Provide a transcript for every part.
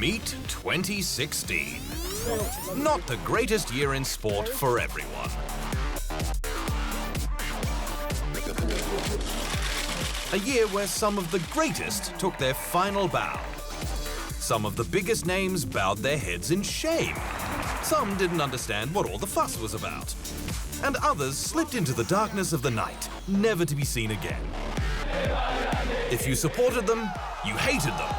Meet 2016. Not the greatest year in sport for everyone. A year where some of the greatest took their final bow. Some of the biggest names bowed their heads in shame. Some didn't understand what all the fuss was about. And others slipped into the darkness of the night, never to be seen again. If you supported them, you hated them,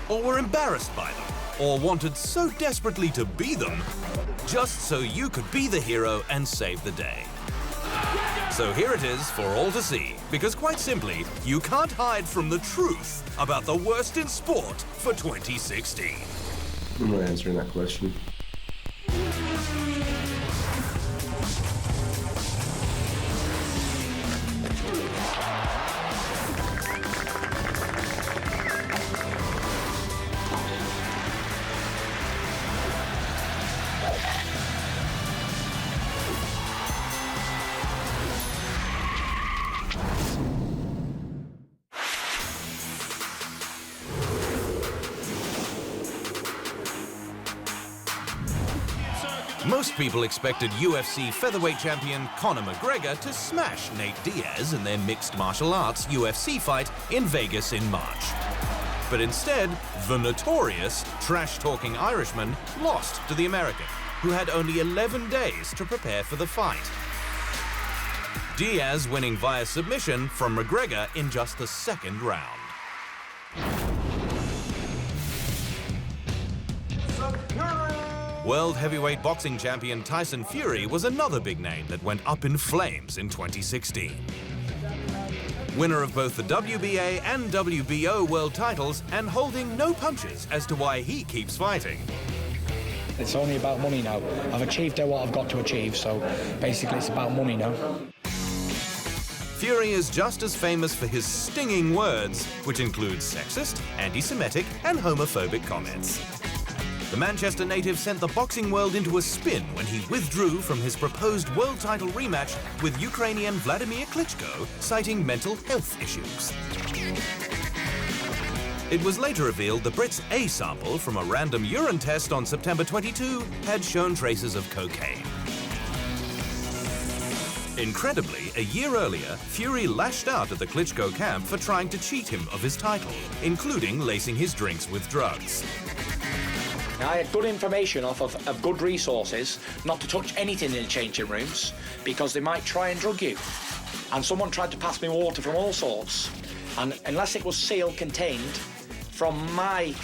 or were embarrassed by them, or wanted so desperately to be them, just so you could be the hero and save the day. So here it is for all to see, because quite simply, you can't hide from the truth about the worst in sport for 2016. I'm not answering that question. Most people expected UFC featherweight champion Conor McGregor to smash Nate Diaz in their mixed martial arts UFC fight in Vegas in March. But instead, the notorious, trash-talking Irishman lost to the American, who had only 11 days to prepare for the fight. Diaz winning via submission from McGregor in just the second round. World heavyweight boxing champion Tyson Fury was another big name that went up in flames in 2016. Winner of both the WBA and WBO world titles and holding no punches as to why he keeps fighting. It's only about money now. I've achieved what I've got to achieve, so basically it's about money now. Fury is just as famous for his stinging words, which include sexist, anti-Semitic, and homophobic comments. The Manchester native sent the boxing world into a spin when he withdrew from his proposed world title rematch with Ukrainian Vladimir Klitschko, citing mental health issues. It was later revealed the Brit's A sample from a random urine test on September 22 had shown traces of cocaine. Incredibly, a year earlier, Fury lashed out at the Klitschko camp for trying to cheat him of his title, including lacing his drinks with drugs. I had good information off of good resources, not to touch anything in the changing rooms, because they might try and drug you. And someone tried to pass me water from all sorts. And unless it was sealed, contained from my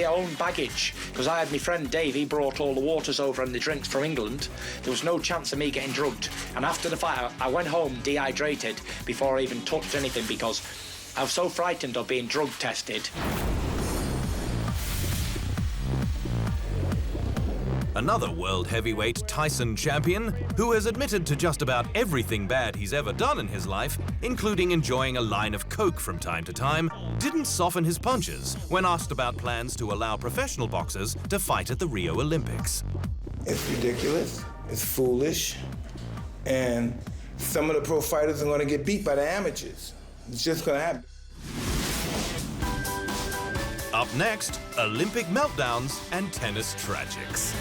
own baggage, because I had my friend Dave, he brought all the waters over and the drinks from England, there was no chance of me getting drugged. And after the fight, I went home dehydrated before I even touched anything, because I was so frightened of being drug tested. Another world heavyweight Tyson champion, who has admitted to just about everything bad he's ever done in his life, including enjoying a line of coke from time to time, didn't soften his punches when asked about plans to allow professional boxers to fight at the Rio Olympics. It's ridiculous, it's foolish, and some of the pro fighters are going to get beat by the amateurs. It's just going to happen. Up next, Olympic meltdowns and tennis tragics.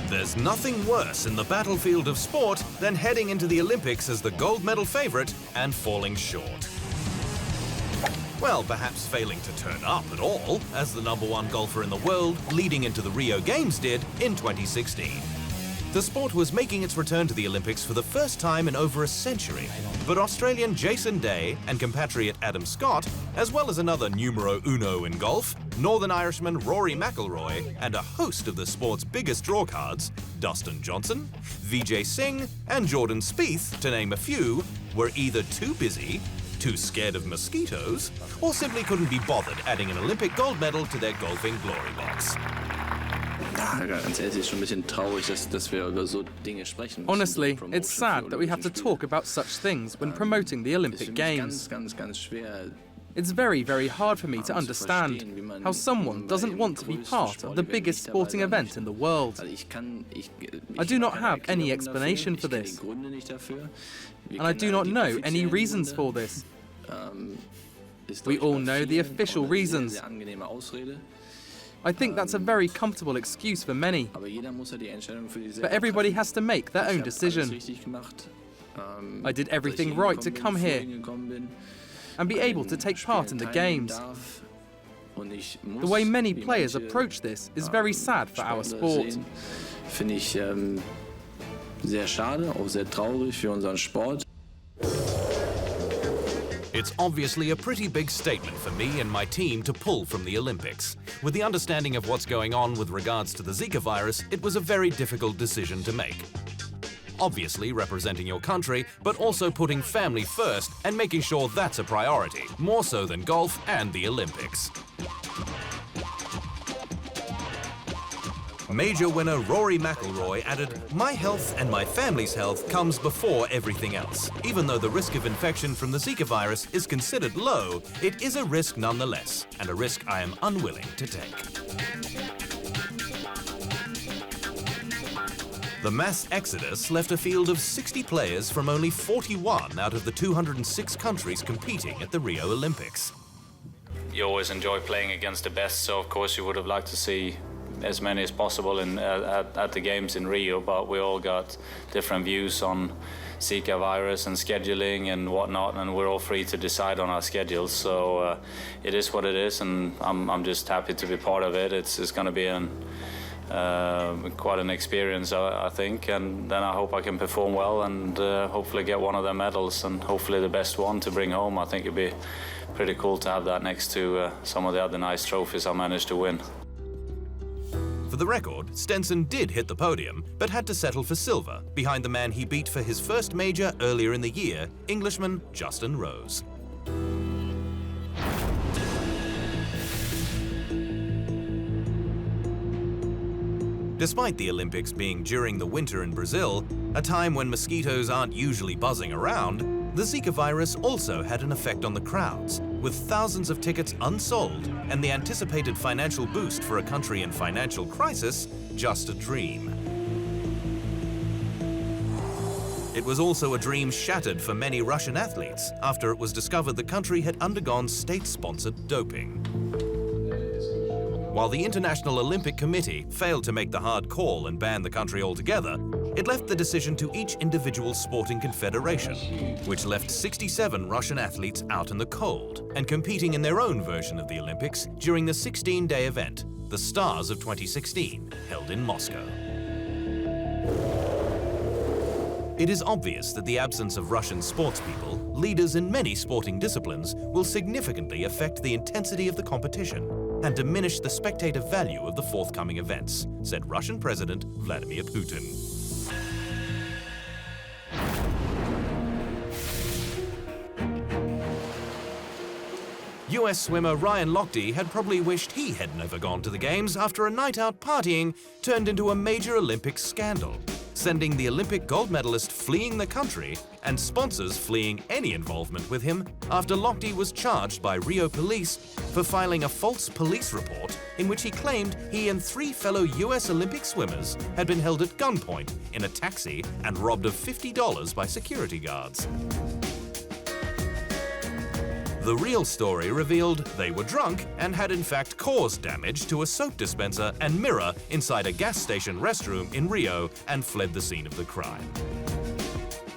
There's nothing worse in the battlefield of sport than heading into the Olympics as the gold medal favorite and falling short. Well, perhaps failing to turn up at all, as the #1 golfer in the world leading into the Rio Games did in 2016. The sport was making its return to the Olympics for the first time in over a century, but Australian Jason Day and compatriot Adam Scott, as well as another numero uno in golf, Northern Irishman Rory McIlroy, and a host of the sport's biggest drawcards, Dustin Johnson, Vijay Singh, and Jordan Spieth, to name a few, were either too busy, too scared of mosquitoes, or simply couldn't be bothered adding an Olympic gold medal to their golfing glory box. Honestly, it's sad that we have to talk about such things when promoting the Olympic Games. It's very, very hard for me to understand how someone doesn't want to be part of the biggest sporting event in the world. I do not have any explanation for this, and I do not know any reasons for this. We all know the official reasons. I think that's a very comfortable excuse for many, but everybody has to make their own decision. I did everything right to come here and be able to take part in the Games. The way many players approach this is very sad for our sport. Finde ich sehr schade, auch sehr traurig für unseren Sport. It's obviously a pretty big statement for me and my team to pull from the Olympics. With the understanding of what's going on with regards to the Zika virus, it was a very difficult decision to make. Obviously representing your country, but also putting family first and making sure that's a priority, more so than golf and the Olympics. Major winner Rory McIlroy added, "My health and my family's health comes before everything else. Even though the risk of infection from the Zika virus is considered low, it is a risk nonetheless, and a risk I am unwilling to take." The mass exodus left a field of 60 players from only 41 out of the 206 countries competing at the Rio Olympics. You always enjoy playing against the best, so of course you would have liked to see as many as possible at the Games in Rio, but we all got different views on Zika virus and scheduling and whatnot, and we're all free to decide on our schedules. So it is what it is, and I'm just happy to be part of it. It's going to be quite an experience, I think, and then I hope I can perform well and hopefully get one of the medals, and hopefully the best one to bring home. I think it'd be pretty cool to have that next to some of the other nice trophies I managed to win. For the record, Stenson did hit the podium, but had to settle for silver, behind the man he beat for his first major earlier in the year, Englishman Justin Rose. Despite the Olympics being during the winter in Brazil, a time when mosquitoes aren't usually buzzing around, the Zika virus also had an effect on the crowds, with thousands of tickets unsold and the anticipated financial boost for a country in financial crisis just a dream. It was also a dream shattered for many Russian athletes after it was discovered the country had undergone state-sponsored doping. While the International Olympic Committee failed to make the hard call and ban the country altogether, it left the decision to each individual sporting confederation, which left 67 Russian athletes out in the cold and competing in their own version of the Olympics during the 16-day event, the Stars of 2016, held in Moscow. It is obvious that the absence of Russian sportspeople, leaders in many sporting disciplines, will significantly affect the intensity of the competition and diminish the spectator value of the forthcoming events, said Russian President Vladimir Putin. US swimmer Ryan Lochte had probably wished he had never gone to the Games after a night out partying turned into a major Olympic scandal, sending the Olympic gold medalist fleeing the country and sponsors fleeing any involvement with him after Lochte was charged by Rio police for filing a false police report in which he claimed he and 3 fellow US Olympic swimmers had been held at gunpoint in a taxi and robbed of $50 by security guards. The real story revealed they were drunk and had in fact caused damage to a soap dispenser and mirror inside a gas station restroom in Rio and fled the scene of the crime.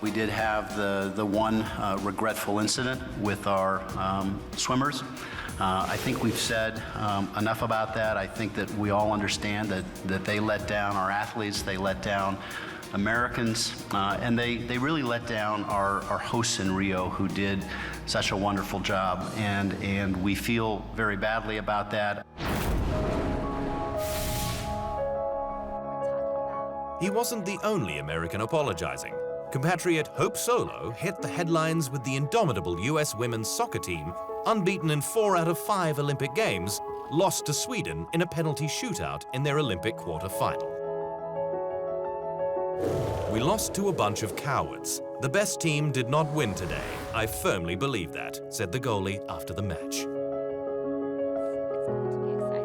We did have the one regretful incident with our swimmers. I think we've said enough about that. I think that we all understand that they let down our athletes, they let down Americans, and they really let down our hosts in Rio who did such a wonderful job, and we feel very badly about that. He wasn't the only American apologizing. Compatriot Hope Solo hit the headlines with the indomitable US women's soccer team, unbeaten in 4 out of 5 Olympic Games, lost to Sweden in a penalty shootout in their Olympic quarter-final. We lost to a bunch of cowards. The best team did not win today. I firmly believe that, said the goalie after the match.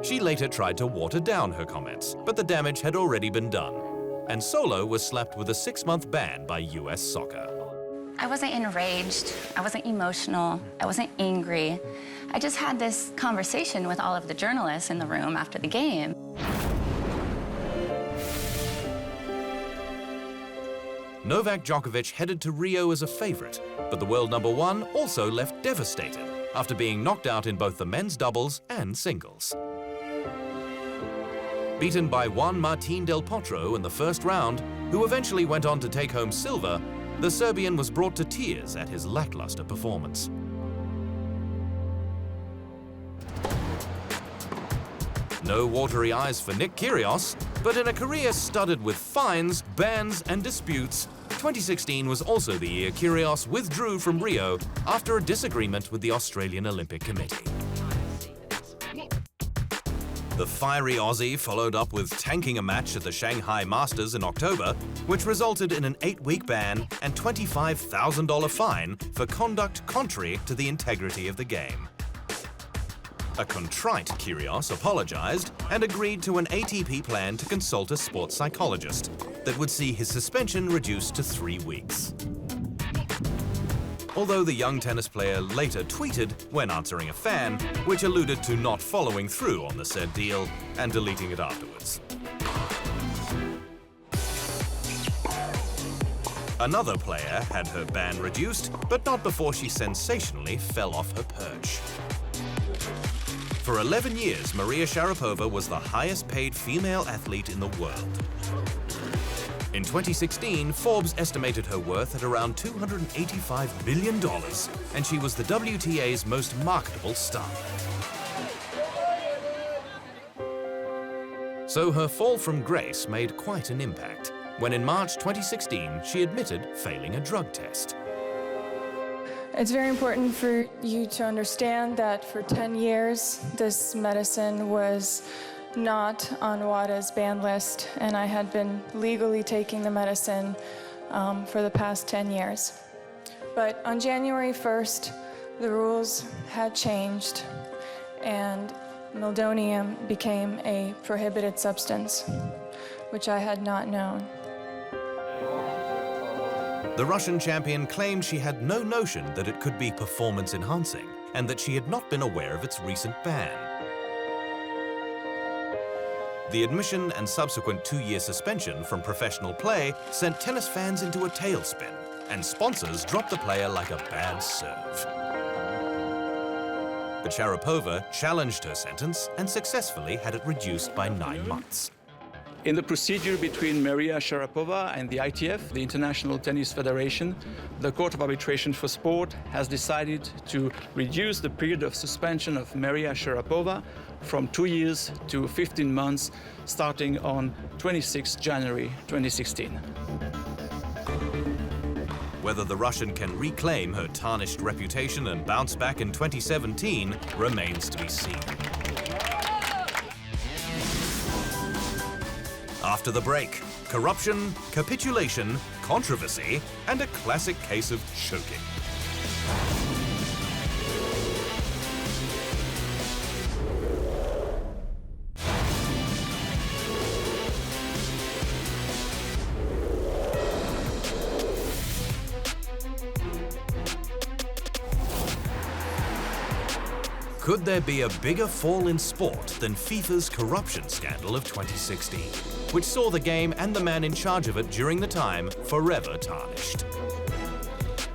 She later tried to water down her comments, but the damage had already been done. And Solo was slapped with a 6-month ban by US Soccer. I wasn't enraged, I wasn't emotional, I wasn't angry. I just had this conversation with all of the journalists in the room after the game. Novak Djokovic headed to Rio as a favorite, but the world number one also left devastated after being knocked out in both the men's doubles and singles. Beaten by Juan Martín del Potro in the first round, who eventually went on to take home silver, the Serbian was brought to tears at his lackluster performance. No watery eyes for Nick Kyrgios, but in a career studded with fines, bans and disputes, 2016 was also the year Kyrgios withdrew from Rio after a disagreement with the Australian Olympic Committee. The fiery Aussie followed up with tanking a match at the Shanghai Masters in October, which resulted in an 8-week ban and $25,000 fine for conduct contrary to the integrity of the game. A contrite Kyrgios apologized and agreed to an ATP plan to consult a sports psychologist that would see his suspension reduced to 3 weeks. Although the young tennis player later tweeted when answering a fan, which alluded to not following through on the said deal and deleting it afterwards. Another player had her ban reduced, but not before she sensationally fell off her perch. For 11 years, Maria Sharapova was the highest-paid female athlete in the world. In 2016, Forbes estimated her worth at around $285 billion, and she was the WTA's most marketable star. So her fall from grace made quite an impact, when in March 2016, she admitted failing a drug test. It's very important for you to understand that for 10 years, this medicine was not on WADA's ban list, and I had been legally taking the medicine for the past 10 years. But on January 1st, the rules had changed, and meldonium became a prohibited substance, which I had not known. The Russian champion claimed she had no notion that it could be performance-enhancing, and that she had not been aware of its recent ban. The admission and subsequent 2-year suspension from professional play sent tennis fans into a tailspin, and sponsors dropped the player like a bad serve. But Sharapova challenged her sentence and successfully had it reduced by 9 months. In the procedure between Maria Sharapova and the ITF, the International Tennis Federation, the Court of Arbitration for Sport has decided to reduce the period of suspension of Maria Sharapova from 2 years to 15 months, starting on 26 January 2016. Whether the Russian can reclaim her tarnished reputation and bounce back in 2017 remains to be seen. After the break, corruption, capitulation, controversy, and a classic case of choking. Could there be a bigger fall in sport than FIFA's corruption scandal of 2016, which saw the game and the man in charge of it during the time forever tarnished?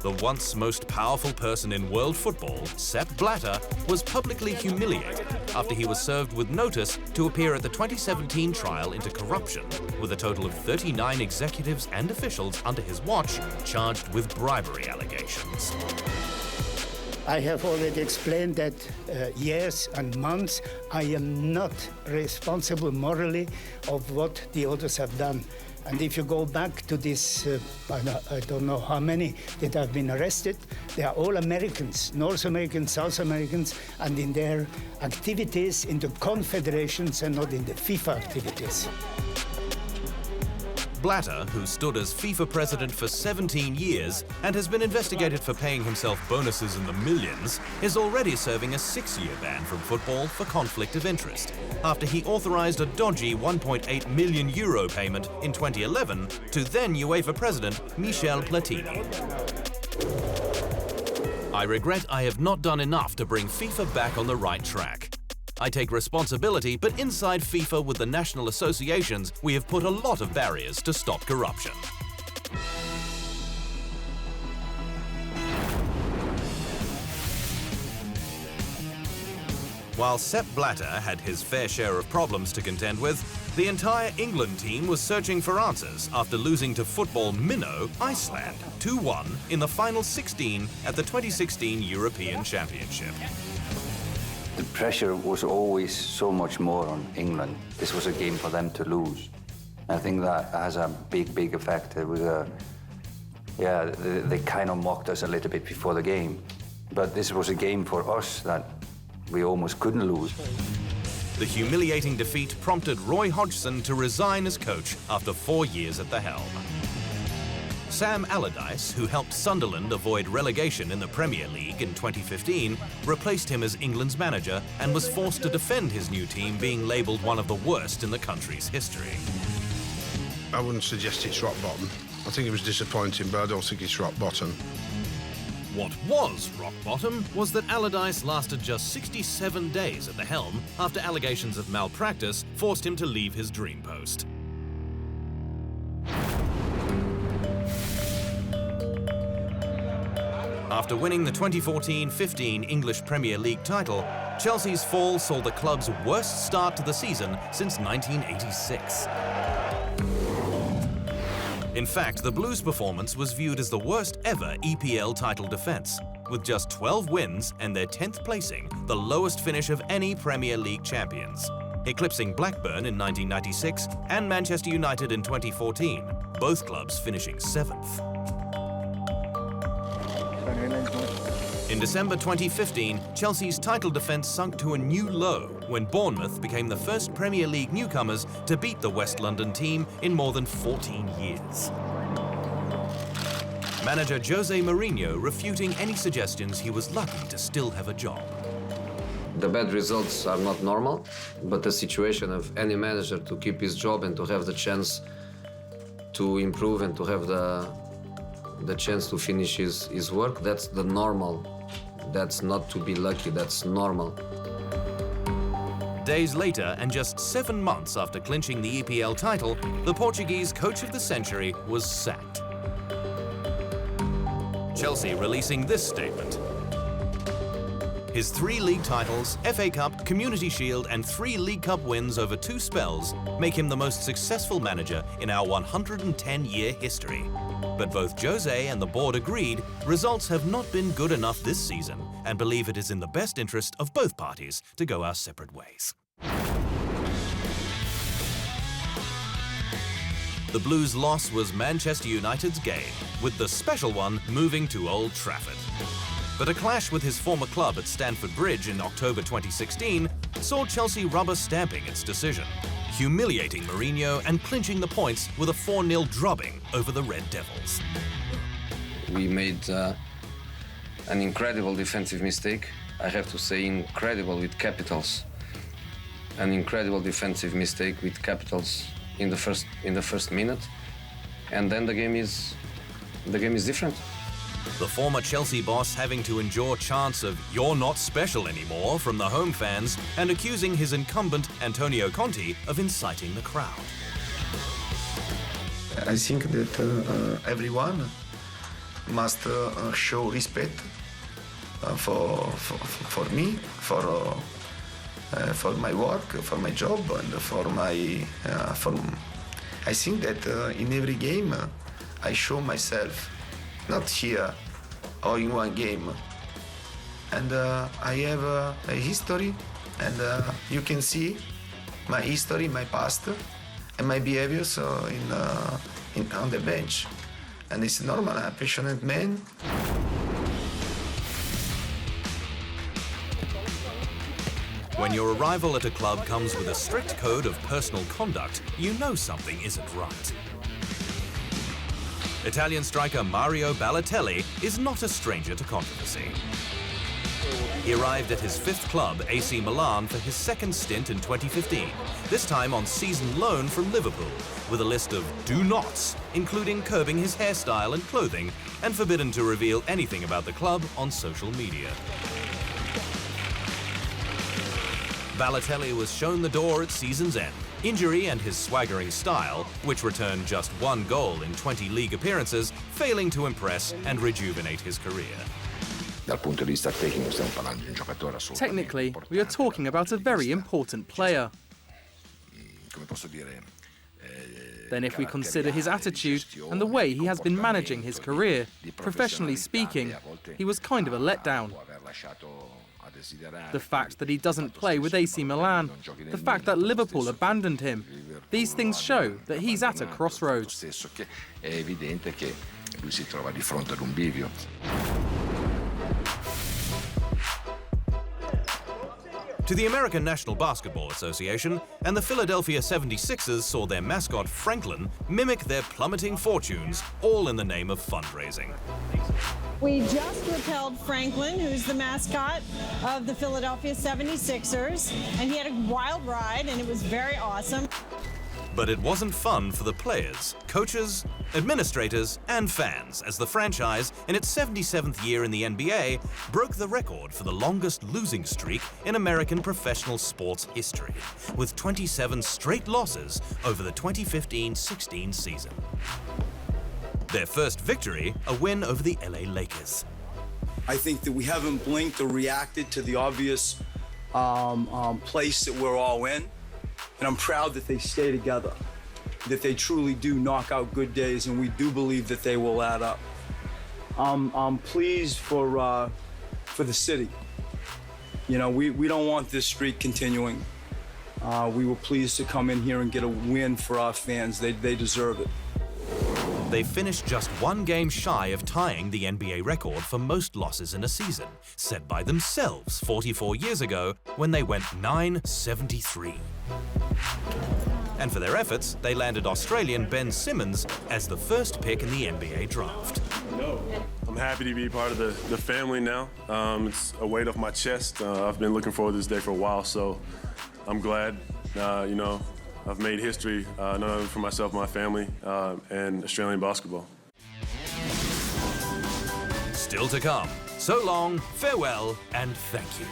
The once most powerful person in world football, Sepp Blatter, was publicly humiliated after he was served with notice to appear at the 2017 trial into corruption, with a total of 39 executives and officials under his watch charged with bribery allegations. I have already explained that years and months I am not responsible morally of what the others have done. And if you go back to this, I don't know how many that have been arrested, they are all Americans, North Americans, South Americans, and in their activities in the confederations and not in the FIFA activities. Blatter, who stood as FIFA president for 17 years and has been investigated for paying himself bonuses in the millions, is already serving a 6-year ban from football for conflict of interest, after he authorized a dodgy €1.8 million payment in 2011 to then UEFA president Michel Platini. I regret I have not done enough to bring FIFA back on the right track. I take responsibility, but inside FIFA with the national associations, we have put a lot of barriers to stop corruption. While Sepp Blatter had his fair share of problems to contend with, the entire England team was searching for answers after losing to football minnow Iceland 2-1 in the final 16 at the 2016 European Championship. The pressure was always so much more on England. This was a game for them to lose. I think that has a big effect. It was they kind of mocked us a little bit before the game. But this was a game for us that we almost couldn't lose. The humiliating defeat prompted Roy Hodgson to resign as coach after 4 years at the helm. Sam Allardyce, who helped Sunderland avoid relegation in the Premier League in 2015, replaced him as England's manager and was forced to defend his new team being labelled one of the worst in the country's history. I wouldn't suggest it's rock bottom. I think it was disappointing, but I don't think it's rock bottom. What was rock bottom was that Allardyce lasted just 67 days at the helm after allegations of malpractice forced him to leave his dream post. After winning the 2014-15 English Premier League title, Chelsea's fall saw the club's worst start to the season since 1986. In fact, the Blues' performance was viewed as the worst ever EPL title defense, with just 12 wins and their 10th placing, the lowest finish of any Premier League champions, eclipsing Blackburn in 1996 and Manchester United in 2014, both clubs finishing 7th. In December 2015, Chelsea's title defence sunk to a new low when Bournemouth became the first Premier League newcomers to beat the West London team in more than 14 years. Manager Jose Mourinho refuting any suggestions he was lucky to still have a job. The bad results are not normal, but the situation of any manager to keep his job and to have the chance to improve and to have the chance to finish his work, that's the normal. That's not to be lucky, that's normal. Days later, and just 7 months after clinching the EPL title, the Portuguese coach of the century was sacked. Chelsea releasing this statement. His 3 league titles, FA Cup, Community Shield, and 3 League Cup wins over 2 spells make him the most successful manager in our 110-year history. But both Jose and the board agreed results have not been good enough this season and believe it is in the best interest of both parties to go our separate ways. The Blues' loss was Manchester United's gain, with the special one moving to Old Trafford. But a clash with his former club at Stamford Bridge in October 2016 saw Chelsea rubber-stamping its decision, humiliating Mourinho and clinching the points with a 4-0 drubbing over the Red Devils. We made an incredible defensive mistake. I have to say incredible with capitals. An incredible defensive mistake with capitals in the first minute, and then the game is different. The former Chelsea boss having to endure chants of "you're not special anymore" from the home fans and accusing his incumbent Antonio Conte of inciting the crowd. I think that everyone must show respect for me, for my work, for my job, and I think that in every game I show myself, not here or in one game. And I have a history, and you can see my history, my past. and my behaviors on the bench. And it's normal, I'm a passionate man. When your arrival at a club comes with a strict code of personal conduct, you know something isn't right. Italian striker Mario Balotelli is not a stranger to controversy. He arrived at his fifth club, AC Milan, for his second stint in 2015, this time on season loan from Liverpool, with a list of do-nots, including curbing his hairstyle and clothing, and forbidden to reveal anything about the club on social media. Balotelli was shown the door at season's end. Injury and his swaggering style, which returned just 1 goal in 20 league appearances, failing to impress and rejuvenate his career. Technically, we are talking about a very important player. Then if we consider his attitude and the way he has been managing his career, professionally speaking, he was kind of a letdown. The fact that he doesn't play with AC Milan, the fact that Liverpool abandoned him, these things show that he's at a crossroads. To the American National Basketball Association and the Philadelphia 76ers saw their mascot Franklin mimic their plummeting fortunes, all in the name of fundraising. We just repelled Franklin, who's the mascot of the Philadelphia 76ers, and he had a wild ride, and it was very awesome. But it wasn't fun for the players, coaches, administrators, and fans, as the franchise, in its 77th year in the NBA, broke the record for the longest losing streak in American professional sports history, with 27 straight losses over the 2015-16 season. Their first victory, a win over the LA Lakers. I think that we haven't blinked or reacted to the obvious place that we're all in. And I'm proud that they stay together, that they truly do knock out good days, and we do believe that they will add up. I'm pleased for the city. You know, we don't want this streak continuing. We were pleased to come in here and get a win for our fans. They deserve it. They finished just 1 game shy of tying the NBA record for most losses in a season, set by themselves 44 years ago when they went 9-73. And for their efforts, they landed Australian Ben Simmons as the first pick in the NBA draft. I'm happy to be part of the family now. It's a weight off my chest. I've been looking forward to this day for a while, so I'm glad, you know, I've made history, not only for myself, my family, and Australian basketball. Still to come. So long, farewell, and thank you.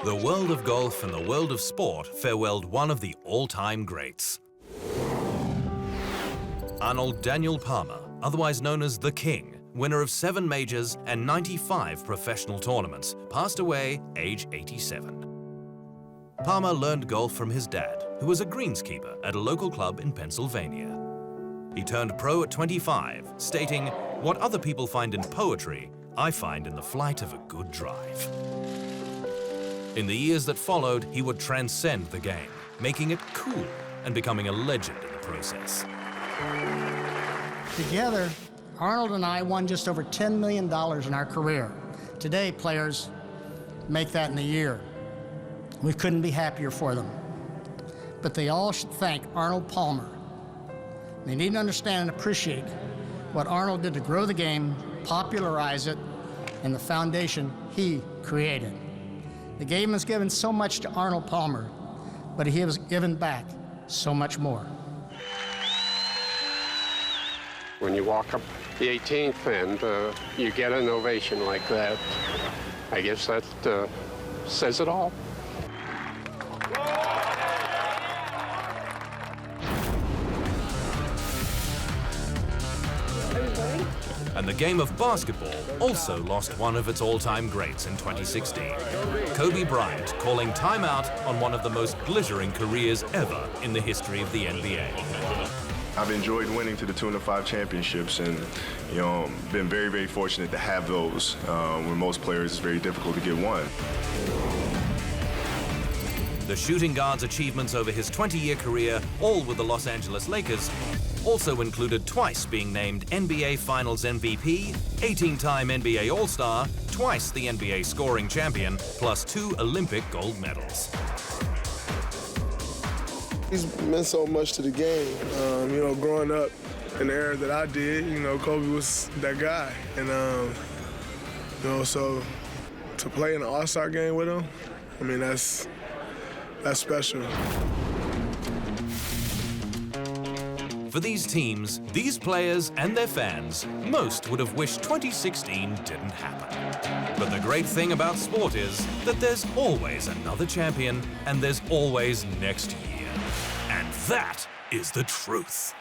The world of golf and the world of sport farewelled one of the all-time greats. Arnold Daniel Palmer, otherwise known as the King, winner of 7 majors and 95 professional tournaments, passed away age 87. Palmer learned golf from his dad, who was a greenskeeper at a local club in Pennsylvania. He turned pro at 25, stating, "What other people find in poetry, I find in the flight of a good drive." In the years that followed, he would transcend the game, making it cool and becoming a legend in the process. Together, Arnold and I won just over $10 million in our career. Today, players make that in a year. We couldn't be happier for them. But they all should thank Arnold Palmer. They need to understand and appreciate what Arnold did to grow the game, popularize it, and the foundation he created. The game has given so much to Arnold Palmer, but he has given back so much more. When you walk up the 18th and you get an ovation like that, I guess that says it all. And the game of basketball also lost one of its all-time greats in 2016. Kobe Bryant calling timeout on one of the most glittering careers ever in the history of the NBA. I've enjoyed winning to the tune of 5 championships and, you know, been very, very fortunate to have those. When most players, it's very difficult to get one. The shooting guard's achievements over his 20-year career, all with the Los Angeles Lakers, also included twice being named NBA Finals MVP, 18-time NBA All-Star, twice the NBA scoring champion, plus 2 Olympic gold medals. He's meant so much to the game. You know, growing up in the era that I did, you know, Kobe was that guy. And, you know, so to play in an All-Star game with him, I mean, that's special. For these teams, these players and their fans, most would have wished 2016 didn't happen. But the great thing about sport is that there's always another champion and there's always next year. And that is the truth.